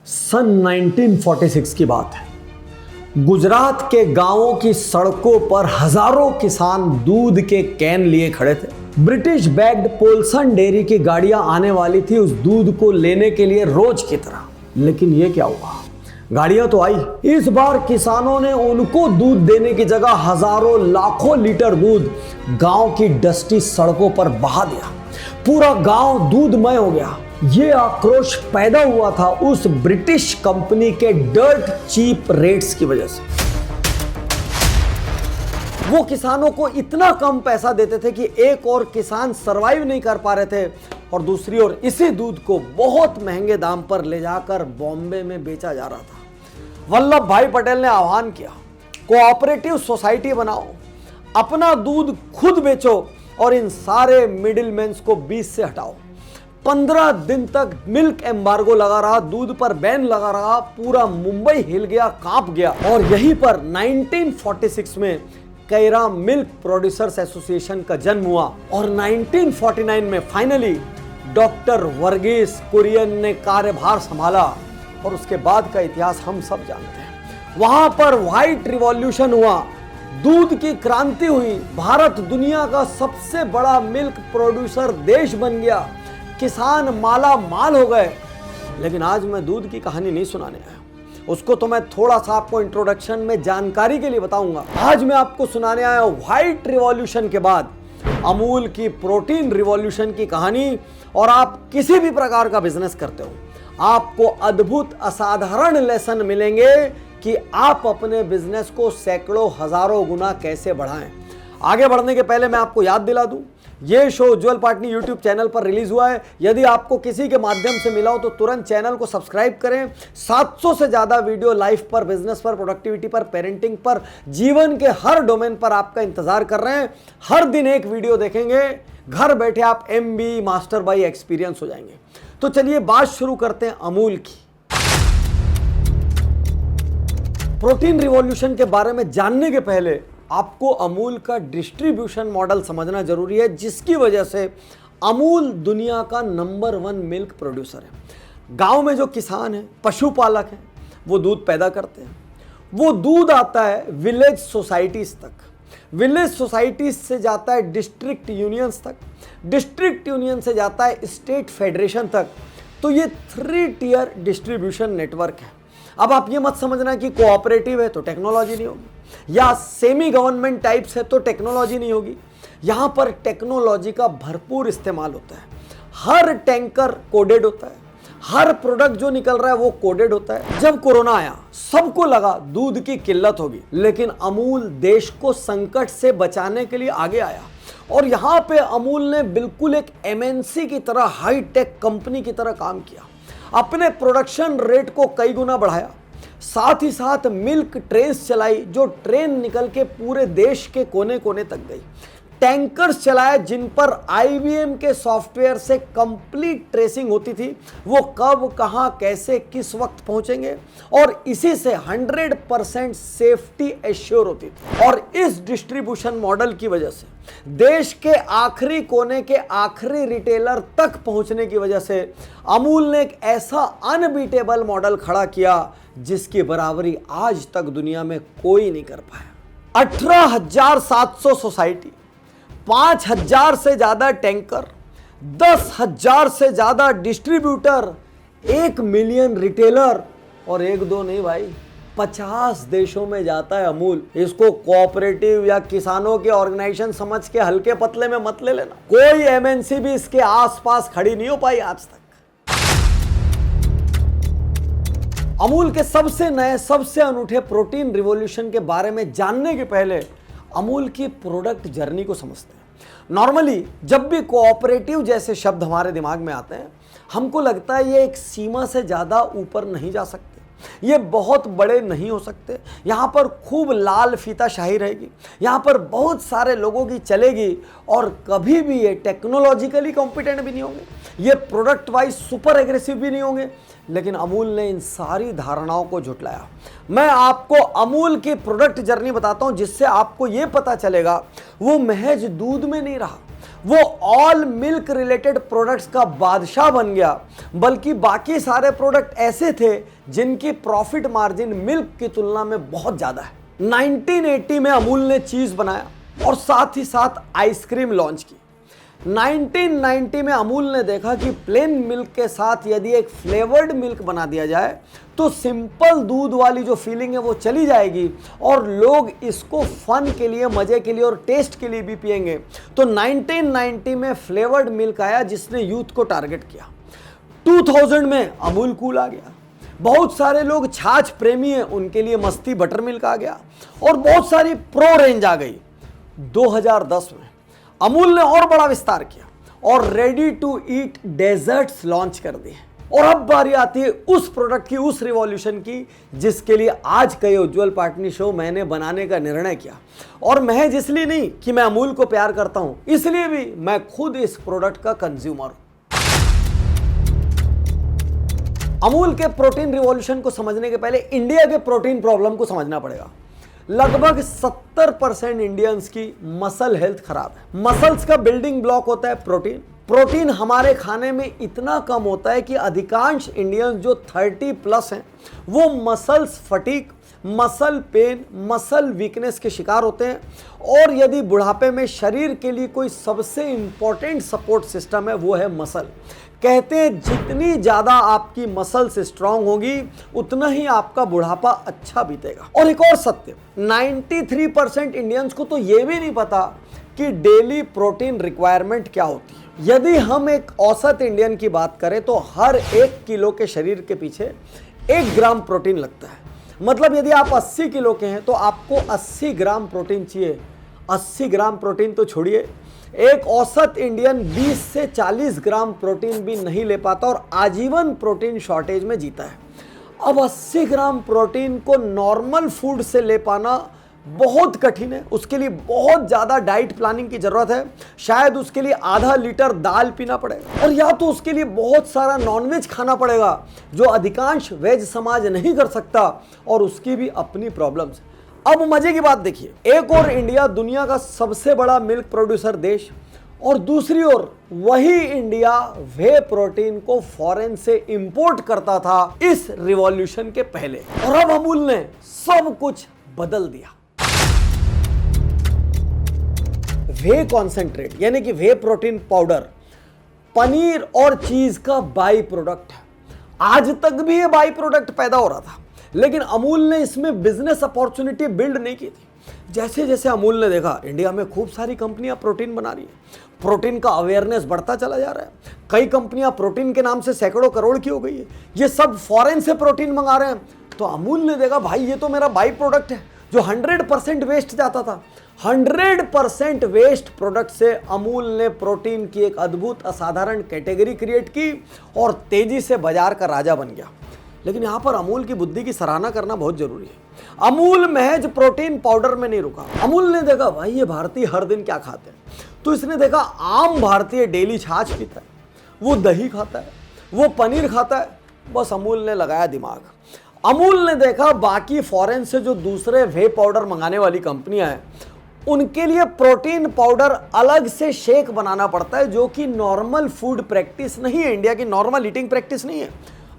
सन 1946 की बात है। गुजरात के गांवों की सड़कों पर हजारों किसान दूध के कैन लिए खड़े थे। ब्रिटिश बैग्ड पोल्सन डेयरी की गाड़ियां आने वाली थी उस दूध को लेने के लिए रोज की तरह। लेकिन ये क्या हुआ, गाड़ियां तो आई, इस बार किसानों ने उनको दूध देने की जगह हजारों लाखों लीटर दूध गांव की डस्टी सड़कों पर बहा दिया। पूरा गांव दूधमय हो गया। ये आक्रोश पैदा हुआ था उस ब्रिटिश कंपनी के डर्ट चीप रेट्स की वजह से। वो किसानों को इतना कम पैसा देते थे कि एक और किसान सरवाइव नहीं कर पा रहे थे और दूसरी ओर इसी दूध को बहुत महंगे दाम पर ले जाकर बॉम्बे में बेचा जा रहा था। वल्लभ भाई पटेल ने आह्वान किया, कोऑपरेटिव सोसाइटी बनाओ, अपना दूध खुद बेचो और इन सारे मिडिलमैन को बीच से हटाओ। 15 दिन तक मिल्क एम्बार्गो लगा रहा, दूध पर बैन लगा रहा, पूरा मुंबई हिल गया, कांप गया। और यहीं पर 1946 में कैरा मिल्क प्रोड्यूसर्स एसोसिएशन का जन्म हुआ और 1949 में फाइनली डॉक्टर वर्गीस कुरियन ने कार्यभार संभाला और उसके बाद का इतिहास हम सब जानते हैं। वहां पर व्हाइट रिवॉल्यूशन हुआ, दूध की क्रांति हुई, भारत दुनिया का सबसे बड़ा मिल्क प्रोड्यूसर देश बन गया, किसान माला माल हो गए। लेकिन आज मैं दूध की कहानी नहीं सुनाने आया, उसको तो मैं थोड़ा सा आपको इंट्रोडक्शन में जानकारी के लिए बताऊंगा। आज मैं आपको सुनाने आया हूं व्हाइट रिवॉल्यूशन के बाद अमूल की प्रोटीन रिवॉल्यूशन की कहानी। और आप किसी भी प्रकार का बिजनेस करते हो, आपको अद्भुत असाधारण लेसन मिलेंगे कि आप अपने बिजनेस को सैकड़ों हजारों गुना कैसे बढ़ाएं। आगे बढ़ने के पहले मैं आपको याद दिला दूं, ये शो उज्जवल पाटनी यूट्यूब चैनल पर रिलीज हुआ है। यदि आपको किसी के माध्यम से मिला हो तो तुरंत चैनल को सब्सक्राइब करें। 700 से ज्यादा वीडियो लाइफ पर, बिजनेस पर, प्रोडक्टिविटी पर, पेरेंटिंग पर, जीवन के हर डोमेन पर आपका इंतजार कर रहे हैं। हर दिन एक वीडियो देखेंगे, घर बैठे आप MBE मास्टर बाय एक्सपीरियंस हो जाएंगे। तो चलिए बात शुरू करते हैं अमूल की। प्रोटीन रिवॉल्यूशन के बारे में जानने के पहले आपको अमूल का डिस्ट्रीब्यूशन मॉडल समझना जरूरी है, जिसकी वजह से अमूल दुनिया का नंबर 1 मिल्क प्रोड्यूसर है। गांव में जो किसान हैं, पशुपालक हैं, वो दूध पैदा करते हैं। वो दूध आता है विलेज सोसाइटीज तक, विलेज सोसाइटीज से जाता है डिस्ट्रिक्ट यूनियंस तक, डिस्ट्रिक्ट यूनियन से जाता है स्टेट फेडरेशन तक। तो ये 3 टियर डिस्ट्रीब्यूशन नेटवर्क है। अब आप ये मत समझना कि कोऑपरेटिव है तो टेक्नोलॉजी नहीं होगी, या सेमी गवर्नमेंट टाइप्स है तो टेक्नोलॉजी नहीं होगी। यहां पर टेक्नोलॉजी का भरपूर इस्तेमाल होता है। हर टैंकर कोडेड होता है, हर प्रोडक्ट जो निकल रहा है वो कोडेड होता है। जब कोरोना आया सबको लगा दूध की किल्लत होगी, लेकिन अमूल देश को संकट से बचाने के लिए आगे आया और यहां पे अमूल ने बिल्कुल एक MNC की तरह, हाईटेक कंपनी की तरह काम किया। अपने प्रोडक्शन रेट को कई गुना बढ़ाया, साथ ही साथ मिल्क ट्रेन्स चलाई, जो ट्रेन निकल के पूरे देश के कोने कोने तक गई। टैंकर्स चलाया जिन पर IBM के सॉफ्टवेयर से कंप्लीट ट्रेसिंग होती थी, वो कब, कहां, कैसे, किस वक्त पहुंचेंगे, और इसी से 100% सेफ्टी एश्योर होती थी। और इस डिस्ट्रीब्यूशन मॉडल की वजह से देश के आखिरी कोने के आखिरी रिटेलर तक पहुंचने की वजह से अमूल ने एक ऐसा अनबीटेबल मॉडल खड़ा किया जिसकी बराबरी आज तक दुनिया में कोई नहीं कर पाया। 18,700 सोसाइटी, 5,000 से ज्यादा टैंकर, 10,000 से ज्यादा डिस्ट्रीब्यूटर, 1 मिलियन रिटेलर, और एक दो नहीं भाई, 50 देशों में जाता है अमूल। इसको कोऑपरेटिव या किसानों के ऑर्गेनाइजेशन समझ के हल्के पतले में मत ले लेना। कोई MNC भी इसके आसपास खड़ी नहीं हो पाई आज तक। अमूल के सबसे नए, सबसे अनूठे प्रोटीन रिवॉल्यूशन के बारे में जानने के पहले अमूल की प्रोडक्ट जर्नी को समझते हैं। नॉर्मली जब भी कोऑपरेटिव जैसे शब्द हमारे दिमाग में आते हैं, हमको लगता है ये एक सीमा से ज़्यादा ऊपर नहीं जा सकते, ये बहुत बड़े नहीं हो सकते, यहाँ पर खूब लाल फीताशाही रहेगी, यहाँ पर बहुत सारे लोगों की चलेगी और कभी भी ये टेक्नोलॉजिकली कॉम्पिटेंट भी नहीं होंगे, ये प्रोडक्ट वाइज सुपर एग्रेसिव भी नहीं होंगे। लेकिन अमूल ने इन सारी धारणाओं को झुटलाया। मैं आपको अमूल की प्रोडक्ट जर्नी बताता हूं, जिससे आपको यह पता चलेगा वो महज दूध में नहीं रहा, वो ऑल मिल्क रिलेटेड प्रोडक्ट्स का बादशाह बन गया, बल्कि बाकी सारे प्रोडक्ट ऐसे थे जिनकी प्रॉफिट मार्जिन मिल्क की तुलना में बहुत ज़्यादा है। 1980 में अमूल ने चीज़ बनाया और साथ ही साथ आइसक्रीम लॉन्च की। 1990 में अमूल ने देखा कि प्लेन मिल्क के साथ यदि एक फ्लेवर्ड मिल्क बना दिया जाए तो सिंपल दूध वाली जो फीलिंग है वो चली जाएगी और लोग इसको फन के लिए, मज़े के लिए और टेस्ट के लिए भी पिएंगे। तो 1990 में फ्लेवर्ड मिल्क आया जिसने यूथ को टारगेट किया। 2000 में अमूल कूल आ गया। बहुत सारे लोग छाछ प्रेमी हैं, उनके लिए मस्ती बटर मिल्क आ गया और बहुत सारी प्रो रेंज आ गई। 2010 में अमूल ने और बड़ा विस्तार किया और ready to eat desserts launch कर दिए। और अब बारी आती है उस प्रोडक्ट की, उस रिवॉल्यूशन की जिसके लिए आज का ये उज्जवल पाटनी शो मैंने बनाने का निर्णय किया। और महज इसलिए नहीं कि मैं अमूल को प्यार करता हूं, इसलिए भी मैं खुद इस प्रोडक्ट का कंज्यूमर हूं। अमूल के प्रोटीन रिवॉल्यूशन को समझने के पहले इंडिया के प्रोटीन प्रॉब्लम को समझना पड़ेगा। लगभग 70% इंडियंस की मसल हेल्थ खराब है। मसल्स का बिल्डिंग ब्लॉक होता है प्रोटीन। प्रोटीन हमारे खाने में इतना कम होता है कि अधिकांश इंडियंस जो 30+ हैं वो muscles fatigue, muscle pain, muscle weakness के शिकार होते हैं। और यदि बुढ़ापे में शरीर के लिए कोई सबसे इंपॉर्टेंट सपोर्ट सिस्टम है वो है मसल। कहते हैं जितनी ज़्यादा आपकी मसल्स स्ट्रांग होगी उतना ही आपका बुढ़ापा अच्छा बीतेगा। और एक और सत्य, 93% इंडियंस को तो ये भी नहीं पता कि डेली प्रोटीन रिक्वायरमेंट क्या होती है। यदि हम एक औसत इंडियन की बात करें तो हर 1 किलो के शरीर के पीछे 1 ग्राम प्रोटीन लगता है। मतलब यदि आप 80 किलो के हैं तो आपको 80 ग्राम प्रोटीन चाहिए। 80 ग्राम प्रोटीन तो छोड़िए, एक औसत इंडियन 20 से 40 ग्राम प्रोटीन भी नहीं ले पाता और आजीवन प्रोटीन शॉर्टेज में जीता है। अब 80 ग्राम प्रोटीन को नॉर्मल फूड से ले पाना बहुत कठिन है। उसके लिए बहुत ज़्यादा डाइट प्लानिंग की ज़रूरत है। शायद उसके लिए आधा लीटर दाल पीना पड़ेगा और या तो उसके लिए बहुत सारा नॉनवेज खाना पड़ेगा जो अधिकांश वेज समाज नहीं कर सकता और उसकी भी अपनी प्रॉब्लम्स। अब मजे की बात देखिए, एक और इंडिया दुनिया का सबसे बड़ा मिल्क प्रोड्यूसर देश और दूसरी ओर वही इंडिया वे प्रोटीन को फॉरेन से इंपोर्ट करता था इस रिवॉल्यूशन के पहले। और अब अमूल ने सब कुछ बदल दिया। वे कॉन्सेंट्रेट यानी कि वे प्रोटीन पाउडर पनीर और चीज का बाई प्रोडक्ट है। आज तक भी ये बाई प्रोडक्ट पैदा हो रहा था, लेकिन अमूल ने इसमें बिजनेस अपॉर्चुनिटी बिल्ड नहीं की थी। जैसे जैसे अमूल ने देखा इंडिया में खूब सारी कंपनियां प्रोटीन बना रही हैं, प्रोटीन का अवेयरनेस बढ़ता चला जा रहा है। कई कंपनियां प्रोटीन के नाम से सैकड़ों करोड़ की हो गई है। ये सब फॉरेन से प्रोटीन मंगा रहे हैं। तो अमूल ने देखा भाई ये तो मेरा बाई प्रोडक्ट है जो 100% वेस्ट जाता था। 100% वेस्ट प्रोडक्ट से अमूल ने प्रोटीन की एक अद्भुत असाधारण कैटेगरी क्रिएट की और तेजी से बाजार का राजा बन गया। लेकिन यहाँ पर अमूल की बुद्धि की सराहना करना बहुत जरूरी है। अमूल महज प्रोटीन पाउडर में नहीं रुका। अमूल ने देखा भाई ये भारतीय हर दिन क्या खाते हैं, तो इसने देखा आम भारतीय डेली छाछ पीता है, वो दही खाता है, वो पनीर खाता है। बस अमूल ने लगाया दिमाग। अमूल ने देखा बाकी फॉरेन से जो दूसरे वे पाउडर मंगाने वाली कंपनियां हैं उनके लिए प्रोटीन पाउडर अलग से शेक बनाना पड़ता है जो कि नॉर्मल फूड प्रैक्टिस नहीं है, इंडिया की नॉर्मल ईटिंग प्रैक्टिस नहीं है।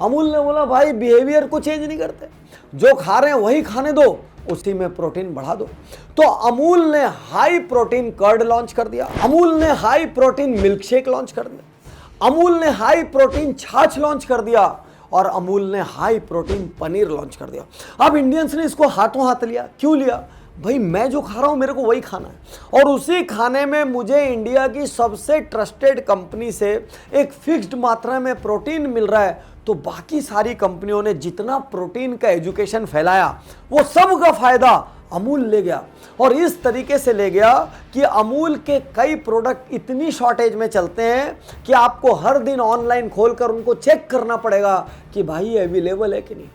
अमूल ने बोला भाई बिहेवियर को चेंज नहीं करते, जो खा रहे हैं वही खाने दो, उसी में प्रोटीन बढ़ा दो। तो अमूल ने हाई प्रोटीन कर्ड लॉन्च कर दिया, अमूल ने high protein milk shake launch कर दिया, अमूल ने हाई प्रोटीन छाछ लॉन्च कर दिया और अमूल ने हाई प्रोटीन पनीर लॉन्च कर दिया। अब इंडियंस ने इसको हाथों हाथ लिया। क्यों लिया? भाई मैं जो खा रहा हूं मेरे को वही खाना है और उसी खाने में मुझे इंडिया की सबसे ट्रस्टेड कंपनी से एक फिक्स्ड मात्रा में प्रोटीन मिल रहा है। तो बाकी सारी कंपनियों ने जितना प्रोटीन का एजुकेशन फैलाया वो सब का फायदा अमूल ले गया और इस तरीके से ले गया कि अमूल के कई प्रोडक्ट इतनी शॉर्टेज में चलते हैं कि आपको हर दिन ऑनलाइन खोलकर उनको चेक करना पड़ेगा कि भाई ये अवेलेबल है कि नहीं।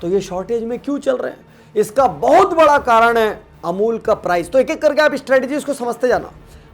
तो ये शॉर्टेज में क्यों चल रहे हैं? इसका बहुत बड़ा कारण है अमूल का प्राइस। तो एक एक करके आप स्ट्रेटजीज को समझते जाना।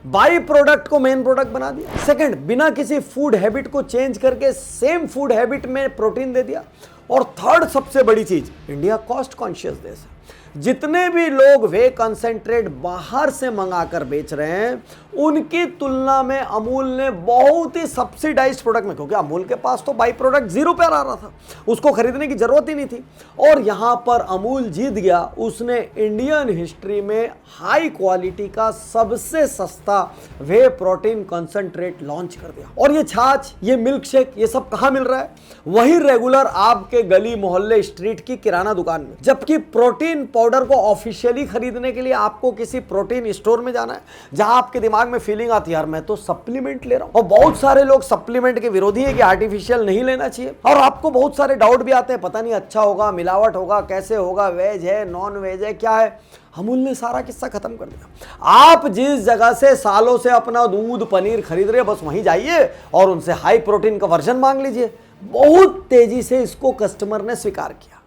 बाई प्रोडक्ट को मेन प्रोडक्ट बना दिया। सेकंड, बिना किसी फूड हैबिट को चेंज करके सेम फूड हैबिट में प्रोटीन दे दिया। और थर्ड सबसे बड़ी चीज, इंडिया कॉस्ट कॉन्शियस देश है। जितने भी लोग वे कंसेंट्रेट बाहर से मंगाकर बेच रहे हैं उनकी तुलना में अमूल ने बहुत ही सब्सिडाइज्ड प्रोडक्ट में, क्योंकि अमूल के पास तो बाई प्रोडक्ट 0 पे आ रहा था, उसको खरीदने की जरूरत ही नहीं थी, और यहां पर अमूल जीत गया। उसने इंडियन हिस्ट्री में हाई क्वालिटी का सबसे सस्ता वे प्रोटीन कंसंट्रेट लॉन्च कर दिया। और ये छाछ, ये मिल्क शेक, ये सब कहां मिल रहा है? वही रेगुलर आपके गली मोहल्ले स्ट्रीट की किराना दुकान में। जबकि प्रोटीन पाउडर को ऑफिशियली खरीदने के लिए आपको किसी प्रोटीन स्टोर में जाना है, जहां आपके दिमाग में फीलिंग आती है यार मैं तो सप्लीमेंट ले रहा हूं। और बहुत सारे लोग सप्लीमेंट के विरोधी है कि आर्टिफिशियल नहीं लेना चाहिए, और आपको बहुत सारे डाउट भी आते हैं, पता नहीं अच्छा होगा, मिलावट होगा, कैसे होगा, वेज है, नॉन वेज है, क्या है। अमूल ने सारा किस्सा खत्म कर दिया। आप जिस जगह से सालों से अपना दूध पनीर खरीद रहे, बस वहीं जाइए और उनसे हाई प्रोटीन का वर्जन मांग लीजिए। बहुत तेजी से इसको कस्टमर ने स्वीकार किया।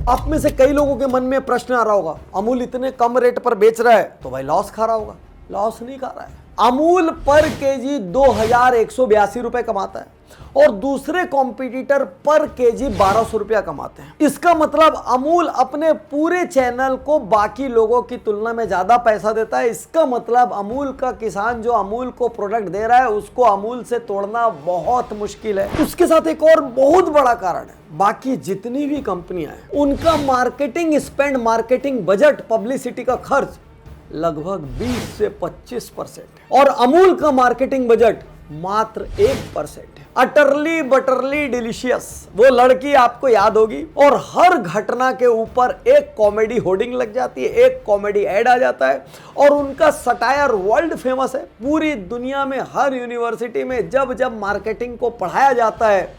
आप में से कई लोगों के मन में प्रश्न आ रहा होगा, अमूल इतने कम रेट पर बेच रहा है तो भाई लॉस खा रहा होगा। लॉस नहीं खा रहा है। अमूल पर केजी 2182 रुपए कमाता है और दूसरे कॉम्पिटिटर पर केजी 1200 रुपया कमाते हैं। इसका मतलब अमूल अपने पूरे चैनल को बाकी लोगों की तुलना में ज्यादा पैसा देता है। इसका मतलब अमूल का किसान जो अमूल को प्रोडक्ट दे रहा है उसको अमूल से तोड़ना बहुत मुश्किल है। उसके साथ एक और बहुत बड़ा कारण है, बाकी जितनी भी कंपनियां हैं उनका marketing spend, marketing budget, publicity का खर्च लगभग 20 से 25% है और अमूल का मार्केटिंग बजट मात्र 1% है। अटरली बटरली डिलीशियस, वो लड़की आपको याद होगी, और हर घटना के ऊपर एक कॉमेडी होर्डिंग लग जाती है, एक कॉमेडी ऐड आ जाता है और उनका सटायर वर्ल्ड फेमस है। पूरी दुनिया में हर यूनिवर्सिटी में जब जब मार्केटिंग को पढ़ाया जाता है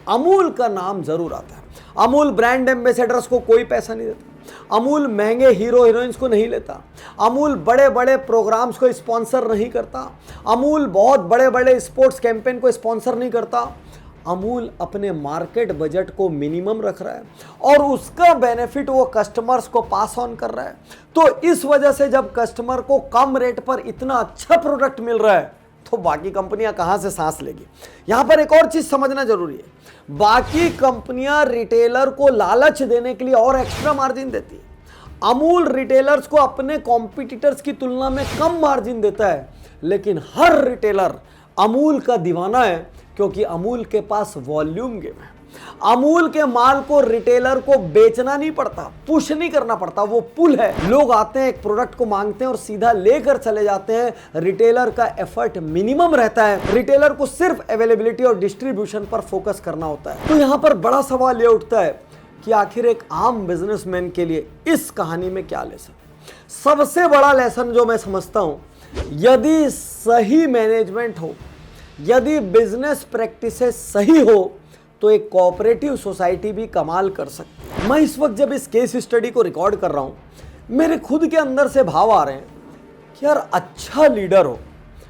अमूल का नाम जरूर आता है। अमूल ब्रांड एम्बेसडर्स को कोई पैसा नहीं देता, अमूल महंगे हीरो हीरोइंस को नहीं लेता, अमूल बड़े बड़े प्रोग्राम्स को स्पॉन्सर नहीं करता, अमूल बहुत बड़े बड़े स्पोर्ट्स कैंपेन को स्पॉन्सर नहीं करता। अमूल अपने मार्केट बजट को मिनिमम रख रहा है और उसका बेनिफिट वो कस्टमर्स को पास ऑन कर रहा है। तो इस वजह से जब कस्टमर को कम रेट पर इतना अच्छा प्रोडक्ट मिल रहा है तो बाकी कंपनियां कहां से सांस लेगी। यहां पर एक और चीज समझना जरूरी है, बाकी कंपनियां रिटेलर को लालच देने के लिए और एक्स्ट्रा मार्जिन देती है। अमूल रिटेलर्स को अपने कॉम्पिटिटर्स की तुलना में कम मार्जिन देता है, लेकिन हर रिटेलर अमूल का दीवाना है क्योंकि अमूल के पास वॉल्यूम गेम है। अमूल के माल को रिटेलर को बेचना नहीं पड़ता, पुश नहीं करना पड़ता, वो पुल है। लोग आते हैं, एक प्रोडक्ट को मांगते हैं और सीधा लेकर चले जाते हैं। रिटेलर का एफर्ट मिनिमम रहता है, रिटेलर को सिर्फ अवेलेबिलिटी और डिस्ट्रीब्यूशन पर फोकस करना होता है। तो यहां पर बड़ा सवाल ये उठता है कि आखिर एक आम बिजनेसमैन के लिए इस कहानी में क्या लेसन। सबसे बड़ा लेसन जो मैं समझता हूं, यदि सही मैनेजमेंट हो, यदि बिजनेस प्रैक्टिसेस सही हो तो एक कोऑपरेटिव सोसाइटी भी कमाल कर सकती है। मैं इस वक्त जब इस केस स्टडी को रिकॉर्ड कर रहा हूं, मेरे खुद के अंदर से भाव आ रहे हैं कि यार अच्छा लीडर हो,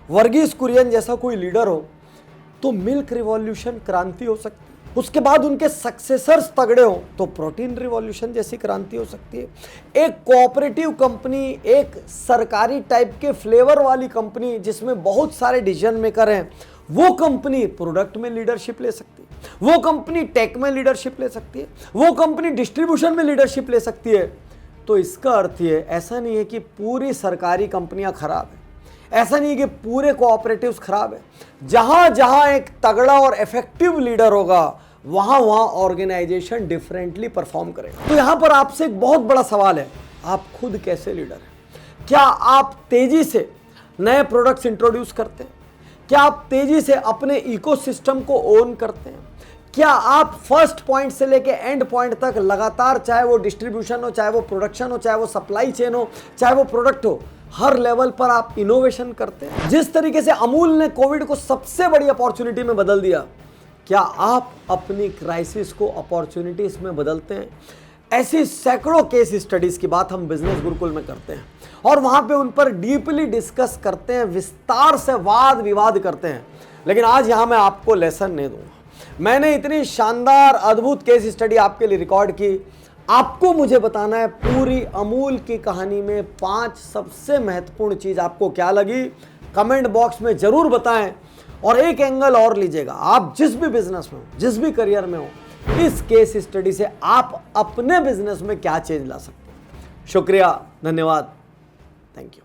वर्गीस कुरियन जैसा कोई लीडर हो तो मिल्क रिवॉल्यूशन क्रांति हो सकती है। उसके बाद उनके सक्सेसर्स तगड़े हो तो प्रोटीन रिवॉल्यूशन जैसी क्रांति हो सकती है। एक कोऑपरेटिव कंपनी, एक सरकारी टाइप के फ्लेवर वाली कंपनी जिसमें बहुत सारे डिसीजन मेकर हैं, वो कंपनी प्रोडक्ट में लीडरशिप ले सकती है, वो कंपनी टेक में लीडरशिप ले सकती है, वो कंपनी डिस्ट्रीब्यूशन में लीडरशिप ले सकती है। तो इसका अर्थ ये ऐसा नहीं है कि पूरी सरकारी कंपनियां खराब है, ऐसा नहीं है कि पूरे कोऑपरेटिव्स खराब है। जहां जहां एक तगड़ा और इफेक्टिव लीडर होगा वहां वहां ऑर्गेनाइजेशन डिफरेंटली परफॉर्म करेगा। तो यहां पर आपसे एक बहुत बड़ा सवाल है, आप खुद कैसे लीडर हैं? क्या आप तेजी से नए प्रोडक्ट्स इंट्रोड्यूस करते हैं? क्या आप तेजी से अपने इकोसिस्टम को ओन करते हैं? क्या आप फर्स्ट पॉइंट से लेके एंड पॉइंट तक लगातार, चाहे वो डिस्ट्रीब्यूशन हो, चाहे वो प्रोडक्शन हो, चाहे वो सप्लाई चेन हो, चाहे वो प्रोडक्ट हो, हर लेवल पर आप इनोवेशन करते हैं? जिस तरीके से अमूल ने कोविड को सबसे बड़ी अपॉर्चुनिटी में बदल दिया, क्या आप अपनी क्राइसिस को अपॉर्चुनिटीज में बदलते हैं? ऐसी सैकड़ों केस स्टडीज की बात हम बिजनेस गुरुकुल में करते हैं और वहां पे उन पर डीपली डिस्कस करते हैं, विस्तार से वाद विवाद करते हैं। लेकिन आज यहां मैं आपको लेसन नहीं दूंगा। मैंने इतनी शानदार अद्भुत केस स्टडी आपके लिए रिकॉर्ड की, आपको मुझे बताना है पूरी अमूल की कहानी में 5 सबसे महत्वपूर्ण चीज आपको क्या लगी, कमेंट बॉक्स में जरूर बताएं। और एक एंगल और लीजिएगा, आप जिस भी बिजनेस में हो, जिस भी करियर में हो, इस केस स्टडी से आप अपने बिजनेस में क्या चेंज ला सकते हैं। शुक्रिया, धन्यवाद, थैंक यू।